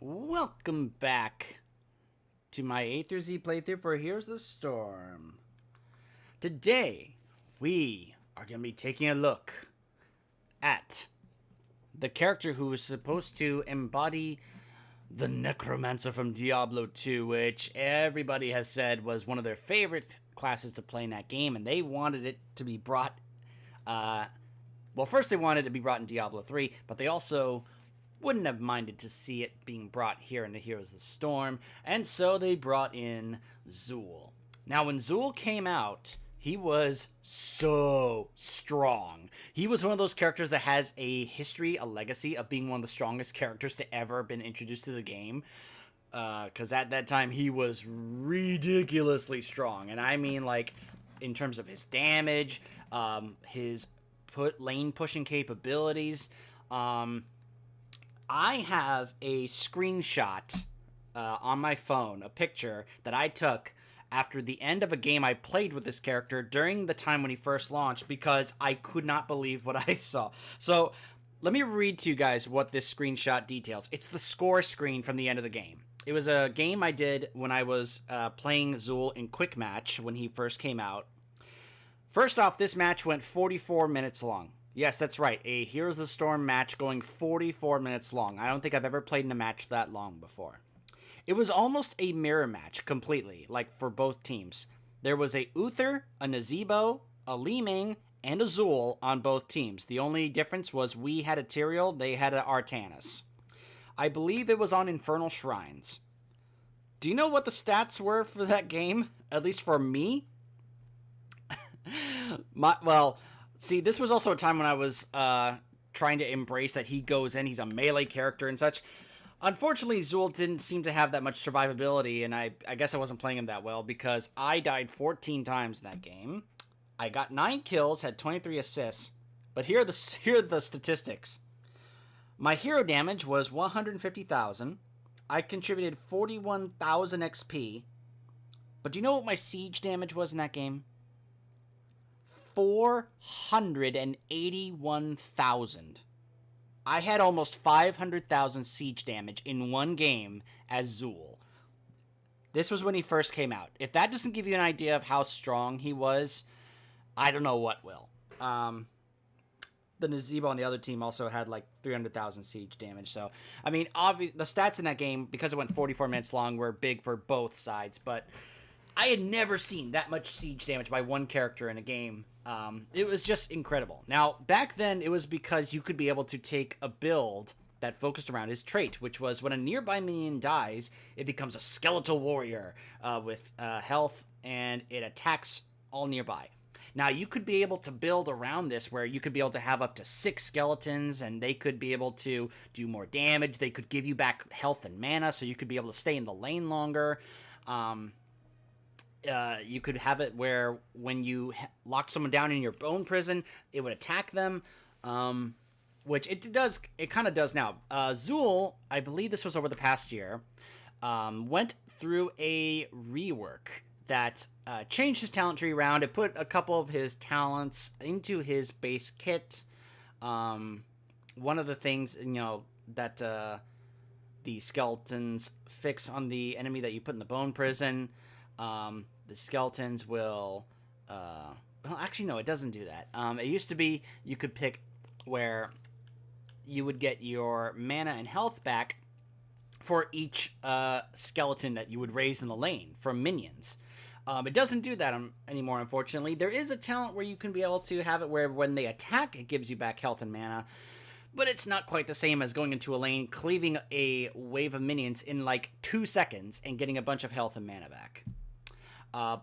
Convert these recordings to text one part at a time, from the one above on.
Welcome back to my A through Z playthrough for Here's the Storm. Today, we are going to be taking a look at the character who is supposed to embody the Necromancer from Diablo 2, which everybody has said was one of their favorite classes to play in that game, and they wanted it to be brought, first they wanted it to be brought in Diablo 3, but they also wouldn't have minded to see it being brought here in the Heroes of the Storm, and so they brought in Zool. Now, when Zool came out, he was so strong. He was one of those characters that has a history, a legacy of being one of the strongest characters to ever been introduced to the game. Because at that time, he was ridiculously strong. And I mean, like, in terms of his damage, his lane pushing capabilities. I have a screenshot on my phone, a picture that I took after the end of a game I played with this character during the time when he first launched, because I could not believe what I saw. So let me read to you guys what this screenshot details. It's the score screen from the end of the game. It was a game I did when I was playing Zool in Quick Match when he first came out. First off, this match went 44 minutes long. Yes, that's right. A Heroes of the Storm match going 44 minutes long. I don't think I've ever played in a match that long before. It was almost a mirror match completely, like for both teams. There was a Uther, a Nazebo, a Li Ming, and a Zool on both teams. The only difference was we had a Tyrael, they had an Artanis. I believe it was on Infernal Shrines. Do you know what the stats were for that game? At least for me? See, this was also a time when I was trying to embrace that he goes in, he's a melee character and such. Unfortunately, Zool didn't seem to have that much survivability, and I guess I wasn't playing him that well because I died 14 times in that game. I got 9 kills, had 23 assists, but here are the statistics. My hero damage was 150,000. I contributed 41,000 XP. But do you know what my siege damage was in that game? 481,000. I had almost 500,000 siege damage in one game as Zool. This was when he first came out. If that doesn't give you an idea of how strong he was, I don't know what will. The Nazebo on the other team also had like 300,000 siege damage. So, I mean, the stats in that game, because it went 44 minutes long, were big for both sides. But I had never seen that much siege damage by one character in a game. It was just incredible. Now, back then, it was because you could be able to take a build that focused around his trait, which was when a nearby minion dies, it becomes a skeletal warrior with health, and it attacks all nearby. Now, you could be able to build around this where you could be able to have up to 6 skeletons, and they could be able to do more damage. They could give you back health and mana, so you could be able to stay in the lane longer. You could have it where when you locked someone down in your bone prison, it would attack them, which it kind of does now. Zool, I believe this was over the past year, went through a rework that changed his talent tree around. It put a couple of his talents into his base kit. One of the things, that the skeletons fix on the enemy that you put in the bone prison. The skeletons will, actually, no, it doesn't do that. It used to be you could pick where you would get your mana and health back for each skeleton that you would raise in the lane from minions. It doesn't do that anymore, unfortunately. There is a talent where you can be able to have it where when they attack, it gives you back health and mana. But it's not quite the same as going into a lane, cleaving a wave of minions in like 2 seconds and getting a bunch of health and mana back.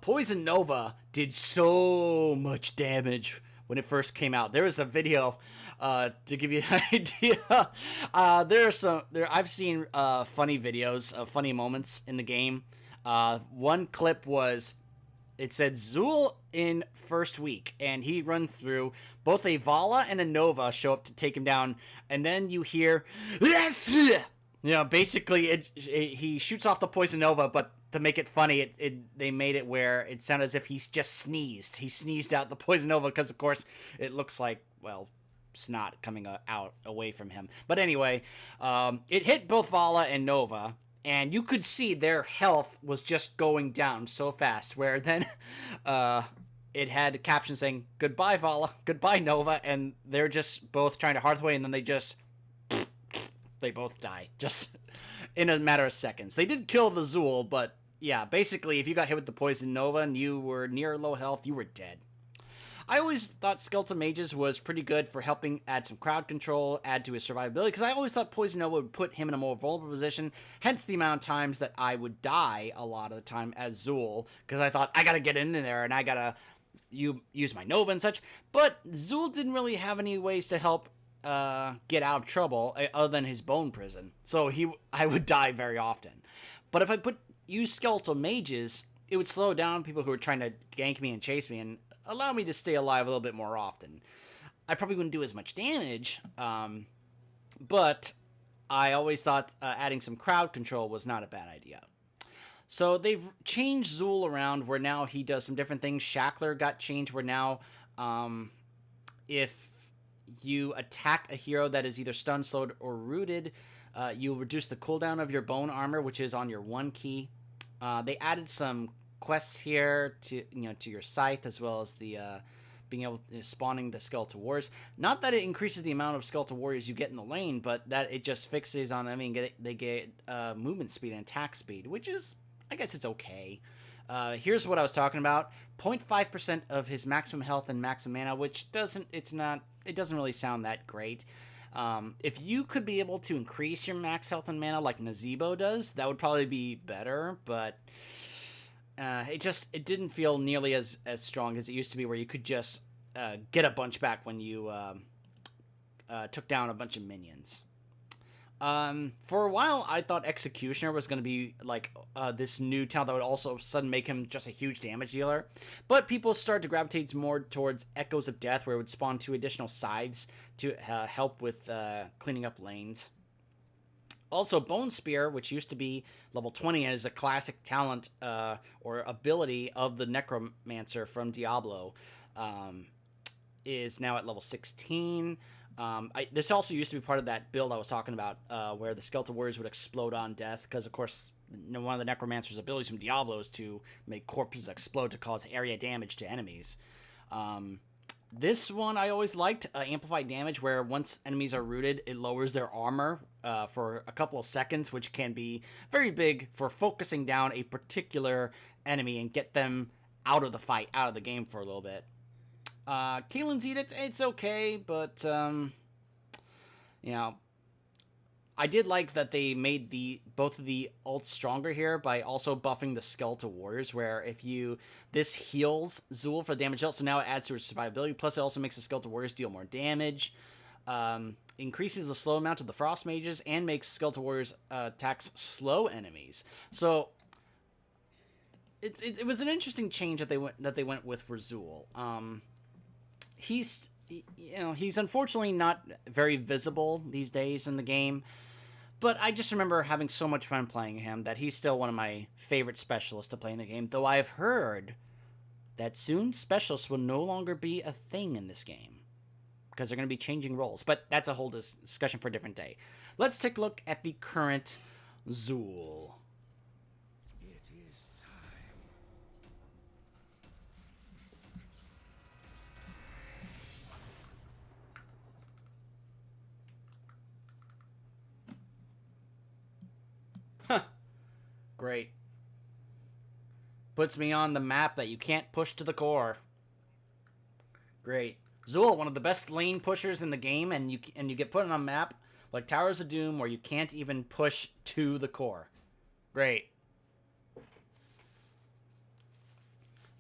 Poison Nova did so much damage when it first came out. There was a video to give you an idea. I've seen funny videos of funny moments in the game. One clip was, it said Zool in first week, and he runs through. Both a Vala and a Nova show up to take him down, and then you hear, basically he shoots off the Poison Nova, but to make it funny, they made it where it sounded as if he's just sneezed. He sneezed out the Poison Nova because, of course, it looks like, well, snot coming out away from him. But anyway, it hit both Vala and Nova, and you could see their health was just going down so fast, where then it had a caption saying, "Goodbye, Vala, goodbye, Nova," and they're just both trying to Hearthway, and then they both die, just in a matter of seconds. They did kill the Zool, but yeah, basically, if you got hit with the Poison Nova and you were near low health, you were dead. I always thought Skeletal Mages was pretty good for helping add some crowd control, add to his survivability, because I always thought Poison Nova would put him in a more vulnerable position, hence the amount of times that I would die a lot of the time as Zool, because I thought, I gotta get in there, and I gotta use my Nova and such, but Zool didn't really have any ways to help get out of trouble other than his bone prison, so I would die very often. But if I use Skeletal Mages, it would slow down people who were trying to gank me and chase me and allow me to stay alive a little bit more often. I probably wouldn't do as much damage, but I always thought adding some crowd control was not a bad idea. So they've changed Zool around where now he does some different things. Shackler got changed where now if you attack a hero that is either stunned, slowed, or rooted, you'll reduce the cooldown of your bone armor, which is on your 1 key. They added some quests here to your scythe, as well as the being able to spawning the Skeletal Warriors. Not that it increases the amount of Skeletal Warriors you get in the lane, but that it just fixes on them and they get movement speed and attack speed, which is, I guess it's okay. Here's what I was talking about: 0.5% of his maximum health and maximum mana, which it doesn't really sound that great. If you could be able to increase your max health and mana like Nazebo does, that would probably be better, but it didn't feel nearly as strong as it used to be, where you could just get a bunch back when you took down a bunch of minions. For a while, I thought Executioner was going to be like this new talent that would also suddenly make him just a huge damage dealer. But people started to gravitate more towards Echoes of Death, where it would spawn 2 additional sides to help with cleaning up lanes. Also, Bone Spear, which used to be level 20 and is a classic talent or ability of the Necromancer from Diablo, is now at level 16. This also used to be part of that build I was talking about, where the Skeletal Warriors would explode on death, because of course one of the Necromancer's abilities from Diablo is to make corpses explode to cause area damage to enemies. This one I always liked, Amplified Damage, where once enemies are rooted, it lowers their armor for a couple of seconds, which can be very big for focusing down a particular enemy and get them out of the fight, out of the game for a little bit. Kaelin's Edict, it's okay, but, I did like that they made both of the ults stronger here by also buffing the Skeletal Warriors, where this heals Zool for damage dealt, so now it adds to her survivability, plus it also makes the Skeletal Warriors deal more damage, increases the slow amount of the Frost Mages, and makes Skeletal Warriors attacks slow enemies. So it was an interesting change that they went with for Zool. He's unfortunately not very visible these days in the game, but I just remember having so much fun playing him that he's still one of my favorite specialists to play in the game, though I've heard that soon specialists will no longer be a thing in this game because they're going to be changing roles, but that's a whole discussion for a different day. Let's take a look at the current Zool. Great. Puts me on the map that you can't push to the core. Great. Zool, one of the best lane pushers in the game, and you get put on a map like Towers of Doom where you can't even push to the core. Great.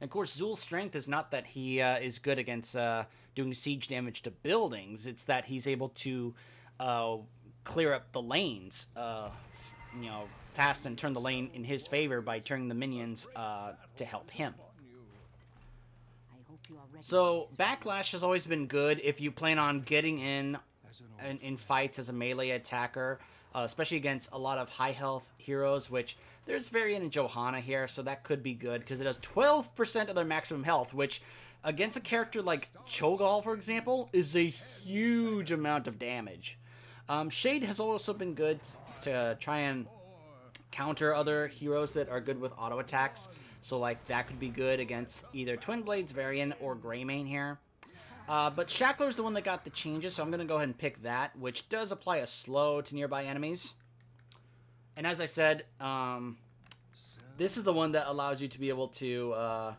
And of course, Zool's strength is not that he is good against doing siege damage to buildings. It's that he's able to clear up the lanes, fast and turn the lane in his favor by turning the minions to help him. So Backlash has always been good if you plan on getting in fights as a melee attacker, especially against a lot of high health heroes, which there's Varian and Johanna here, so that could be good because it does 12% of their maximum health, which against a character like Cho'Gall, for example, is a huge amount of damage. Shade has also been good to try and counter other heroes that are good with auto attacks. So, like, that could be good against either Twin Blades Varian or Greymane here. But Shackler's the one that got the changes, so I'm going to go ahead and pick that, which does apply a slow to nearby enemies. And as I said, this is the one that allows you to be able to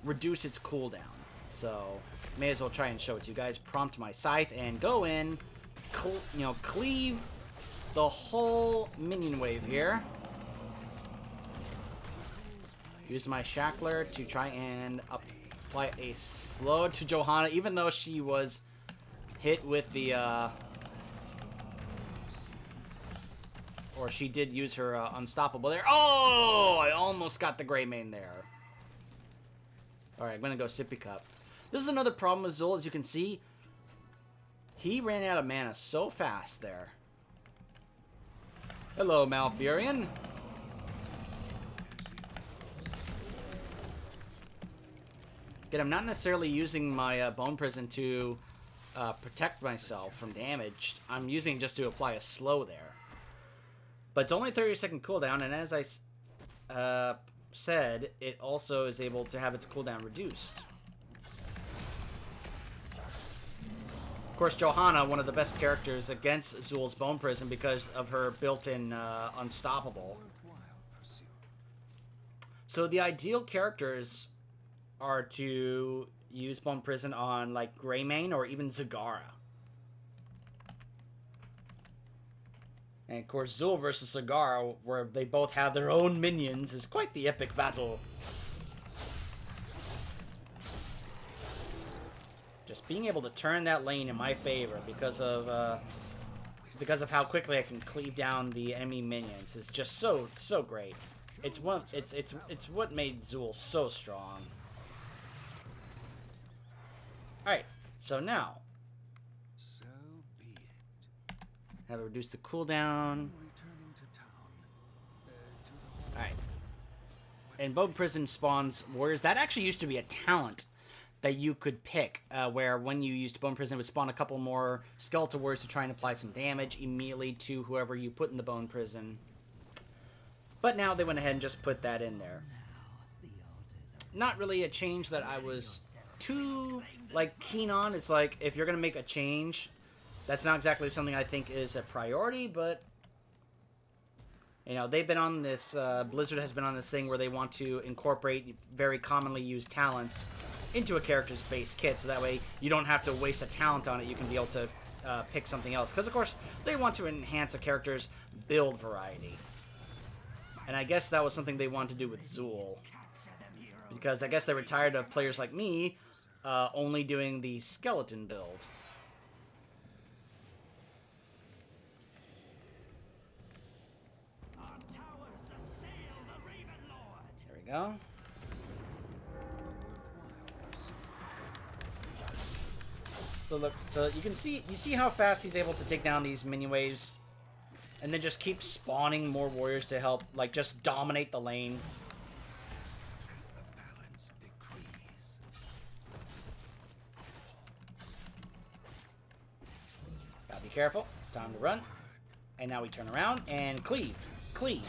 reduce its cooldown. So, may as well try and show it to you guys. Prompt my scythe and go in, cleave the whole minion wave here. Use my Shackler to try and apply a slow to Johanna, even though she was hit with the, or she did use her unstoppable there. Oh, I almost got the Greymane there. Alright, I'm going to go Sippy Cup. This is another problem with Zul, as you can see. He ran out of mana so fast there. Hello, Malfurion. Again, I'm not necessarily using my Bone Prison to protect myself from damage. I'm using it just to apply a slow there. But it's only 30-second cooldown, and as I said, it also is able to have its cooldown reduced. Of course, Johanna, one of the best characters against Zul's Bone Prison because of her built-in unstoppable. So the ideal characters are to use Bone Prison on, like, Greymane or even Zagara. And of course, Zul versus Zagara, where they both have their own minions, is quite the epic battle. Just being able to turn that lane in my favor because of how quickly I can cleave down the enemy minions is just so great. It's what made Zul so strong. Alright, so now have it reduce the cooldown. Alright. And Bone Prison spawns warriors. That actually used to be a talent that you could pick, where when you used Bone Prison, it would spawn a couple more skeletal warriors to try and apply some damage immediately to whoever you put in the Bone Prison. But now they went ahead and just put that in there. Not really a change that I was too, like, keen on. It's like, if you're going to make a change, that's not exactly something I think is a priority, but, you know, they've been on this, Blizzard has been on this thing where they want to incorporate very commonly used talents into a character's base kit, so that way you don't have to waste a talent on it, you can be able to pick something else. Because, of course, they want to enhance a character's build variety. And I guess that was something they wanted to do with Zul. Because I guess they were tired of players like me only doing the skeleton build. There we go. So look, so you see how fast he's able to take down these minion waves, and then just keep spawning more warriors to help, like, just dominate the lane. Gotta be careful. Time to run. And now we turn around and cleave. Cleave.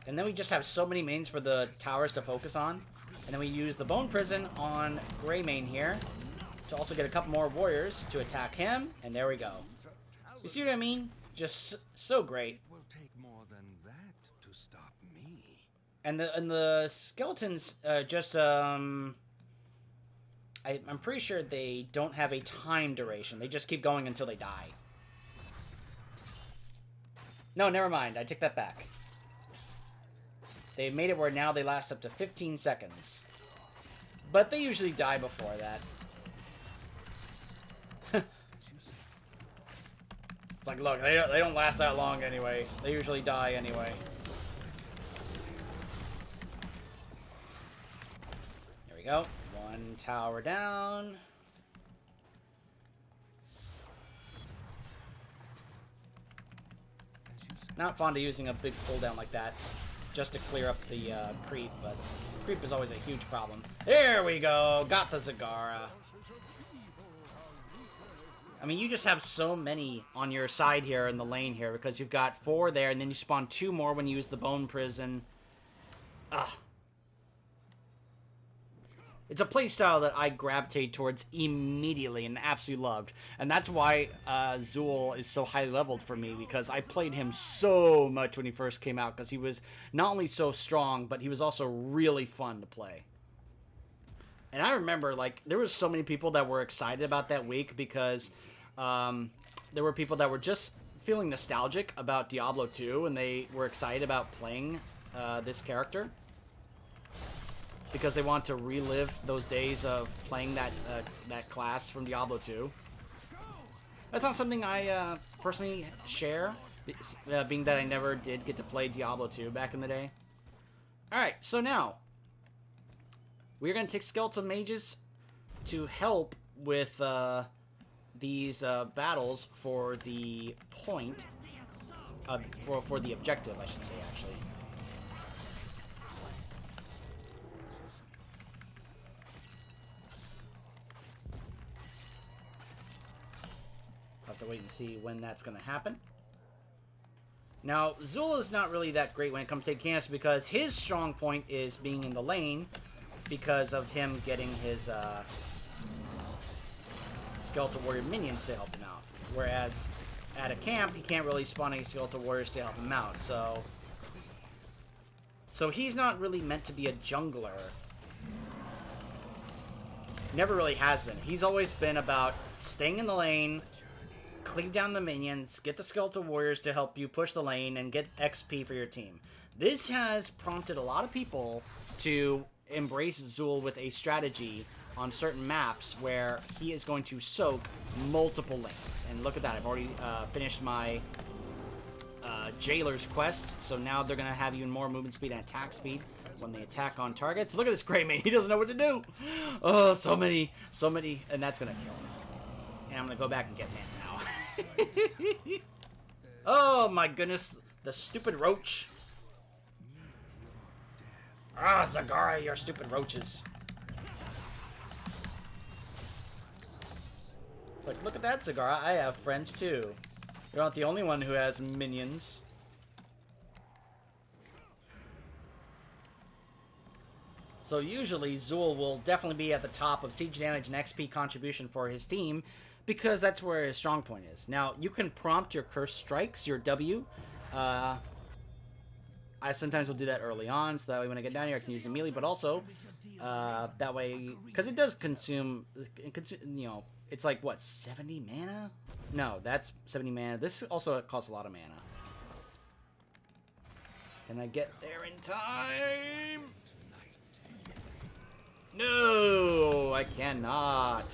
And then we just have so many mains for the towers to focus on. And then we use the Bone Prison on Greymane here to also get a couple more warriors to attack him. And there we go. You see what I mean? Just so great. Will take more than that to stop me. And the skeletons I'm pretty sure they don't have a time duration. They just keep going until they die. No, never mind. I take that back. They made it where now they last up to 15 seconds. But they usually die before that. It's like, look, they don't last that long anyway. They usually die anyway. There we go. One tower down. Not fond of using a big cooldown like that. just to clear up the creep, but creep is always a huge problem. There we go! Got the Zagara. I mean, you just have so many on your side here in the lane here, because you've got 4 there, and then you spawn 2 more when you use the Bone Prison. Ugh. It's a playstyle that I gravitate towards immediately and absolutely loved. And that's why Zool is so high leveled for me, because I played him so much when he first came out, because he was not only so strong, but he was also really fun to play. And I remember, like, there were so many people that were excited about that week, because there were people that were just feeling nostalgic about Diablo 2, and they were excited about playing this character, because they want to relive those days of playing that class from Diablo 2. That's not something I personally share, being that I never did get to play Diablo 2 back in the day. Alright, so now, we're going to take Skeletal Mages to help with these battles for the point, for the objective, I should say, actually. Have to wait and see when that's going to happen. Now, Zool is not really that great when it comes to taking camps, because his strong point is being in the lane, because of him getting his Skeletal Warrior minions to help him out. Whereas at a camp, he can't really spawn any Skeletal Warriors to help him out. So he's not really meant to be a jungler. Never really has been. He's always been about staying in the lane, cleave down the minions, get the Skeletal Warriors to help you push the lane, and get XP for your team. This has prompted a lot of people to embrace Zool with a strategy on certain maps where he is going to soak multiple lanes. And look at that, I've already finished my Jailer's quest, so now they're going to have even more movement speed and attack speed when they attack on targets. Look at this Greymane, he doesn't know what to do! Oh, so many, and that's going to kill him. And I'm going to go back and get Man now. Oh my goodness, the stupid roach. Ah, Zagara, your stupid roaches. Like, look at that, Zagara. I have friends too. You're not the only one who has minions. So usually, Zool will definitely be at the top of siege damage and XP contribution for his team, because that's where his strong point is. Now, you can prompt your Curse Strikes, your W. I sometimes will do that early on, so that way when I get down here I can use the melee, but also, that way, because it does consume, you know, it's like, what, 70 mana? No, that's 70 mana. This also costs a lot of mana. Can I get there in time? No, I cannot.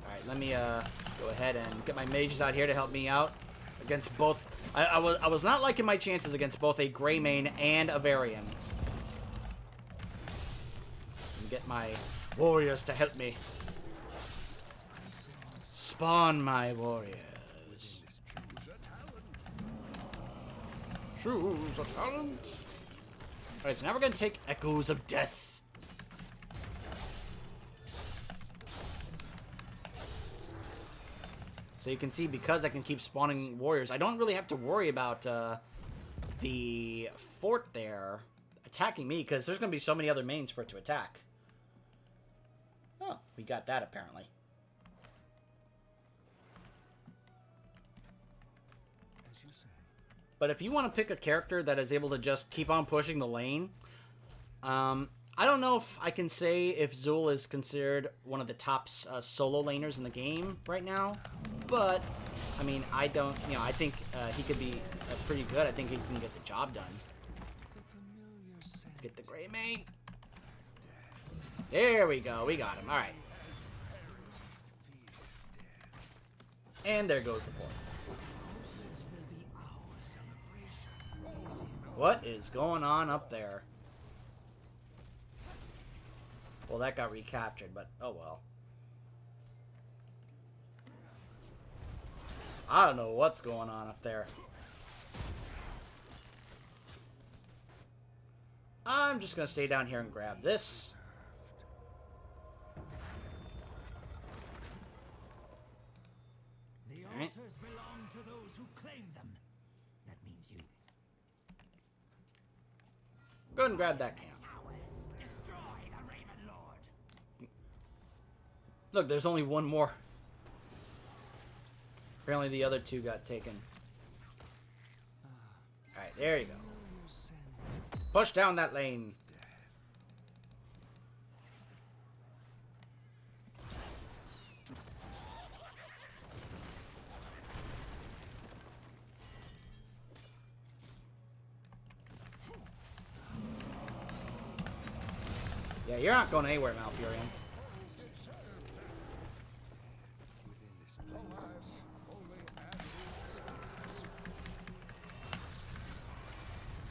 Alright, let me go ahead and get my mages out here to help me out against both. I was not liking my chances against both a Greymane and a Varian. Get my warriors to help me. Spawn my warriors. Choose a talent. Alright, so now we're gonna take Echoes of Death. So you can see, because I can keep spawning warriors, I don't really have to worry about the fort there attacking me, because there's gonna be so many other mains for it to attack. Oh, we got that apparently. But if you want to pick a character that is able to just keep on pushing the lane, I don't know if I can say if Zool is considered one of the top solo laners in the game right now, but I mean, I don't, you know, I think he could be pretty good. I think he can get the job done. Let's get the Greymane. There we go. We got him. All right. And there goes the port. What is going on up there? Well, that got recaptured, but oh well. I don't know what's going on up there. I'm just gonna stay down here and grab this. The altars belong to those who claim them. That means you. Go ahead and grab that camp. Towers, destroy the Raven Lord. Look, there's only one more. Apparently the other two got taken. Alright, there you go. Push down that lane. Yeah, you're not going anywhere, Malfurion.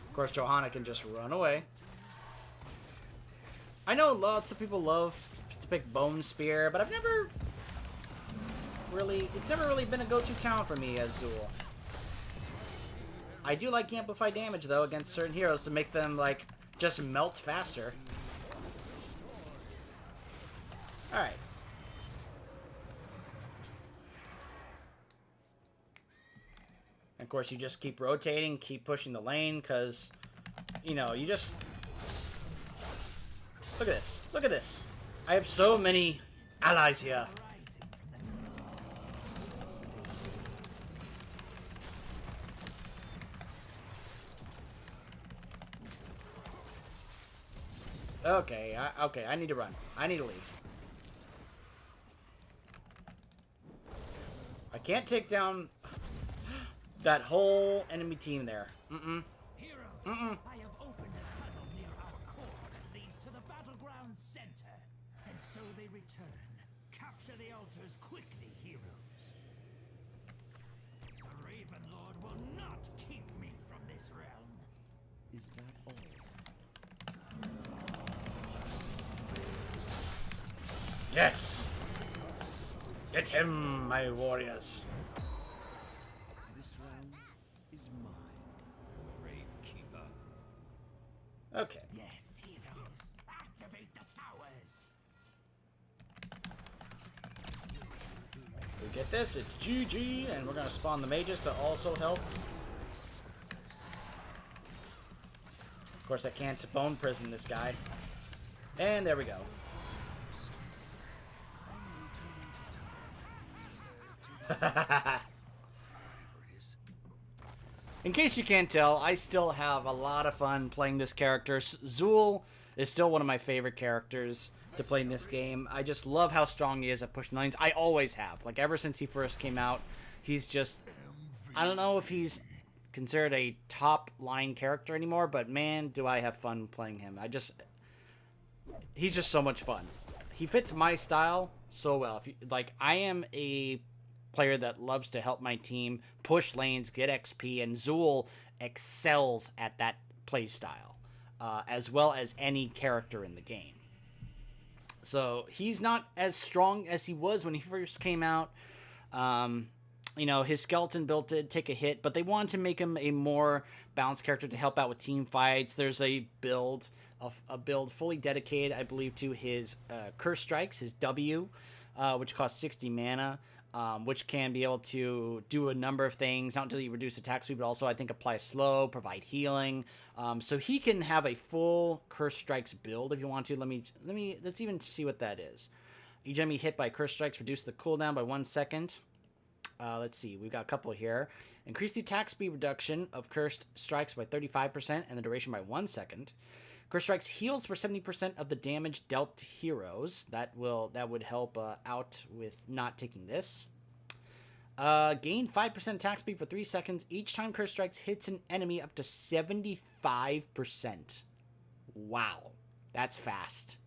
Of course, Johanna can just run away. I know lots of people love to pick Bone Spear, but I've never really... It's never really been a go-to talent for me as Zool. I do like Amplify damage, though, against certain heroes to make them, like, just melt faster. Alright. And of course, you just keep rotating, keep pushing the lane, because, you know, you just... Look at this. Look at this. I have so many allies here. Okay, okay, I need to run. I need to leave. I can't take down that whole enemy team there. Heroes, I have opened a tunnel near our core that leads to the battleground center. And so they return. Capture the altars quickly, heroes. The Raven Lord will not keep me from this realm. Is that all? Yes! Get him, my warriors. This realm is mine. Grave Keeper. Okay. Yes, heroes, activate the towers. We get this, it's GG, and we're gonna spawn the mages to also help. Of course, I can't bone prison this guy. And there we go. In case you can't tell, I still have a lot of fun playing this character. Zool is still one of my favorite characters to play in this game. I just love how strong he is at pushing lanes. I always have. Like, ever since he first came out, he's just... I don't know if he's considered a top line character anymore, but man, do I have fun playing him. He's just so much fun. He fits my style so well. If you, like, I am a player that loves to help my team push lanes, get XP, and Zool excels at that play style, as well as any character in the game. So he's not as strong as he was when he first came out. You know, his skeleton build did take a hit, but they wanted to make him a more balanced character to help out with team fights. There's a build fully dedicated, I believe, to his Curse Strikes, his W, which costs 60 mana. Which can be able to do a number of things, not only reduce attack speed, but also, I think, apply slow, provide healing. So he can have a full Curse Strikes build if you want to. Let's even see what that is. Each enemy hit by Curse Strikes, reduce the cooldown by 1 second. Let's see, we've got a couple here. Increase the attack speed reduction of Cursed Strikes by 35% and the duration by 1 second. Curse Strikes heals for 70% of the damage dealt to heroes. That would help out with not taking this. Gain 5% attack speed for 3 seconds each time Curse Strikes hits an enemy up to 75%. Wow, that's fast.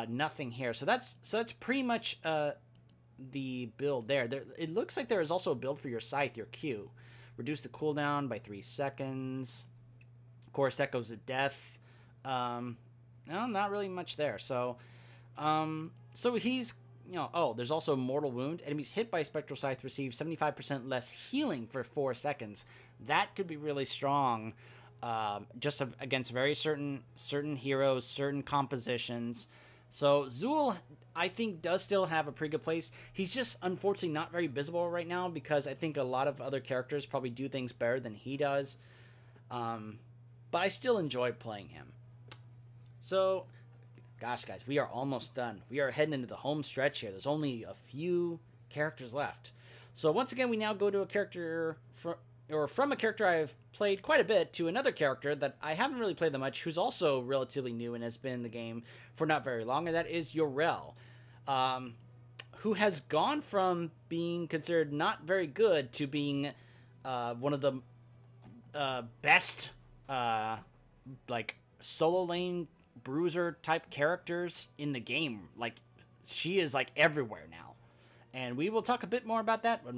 Nothing here. So that's pretty much the build there. It looks like there is also a build for your Scythe, your Q. Reduce the cooldown by 3 seconds. Of course, Echoes of Death. No, not really much there. So he's, you know, oh, there's also Mortal Wound. Enemies hit by Spectral Scythe receive 75% less healing for 4 seconds. That could be really strong just against very certain heroes, certain compositions. So Zool, I think, does still have a pretty good place. He's just unfortunately not very visible right now because I think a lot of other characters probably do things better than he does. But I still enjoy playing him. So, gosh, guys, we are almost done. We are heading into the home stretch here. There's only a few characters left. So once again, we now go to a character from a character I've played quite a bit to another character that I haven't really played that much, who's also relatively new and has been in the game for not very long, and that is Yorel, who has gone from being considered not very good to being one of the best like solo lane bruiser type characters in the game. Like, she is like everywhere now, and we will talk a bit more about that when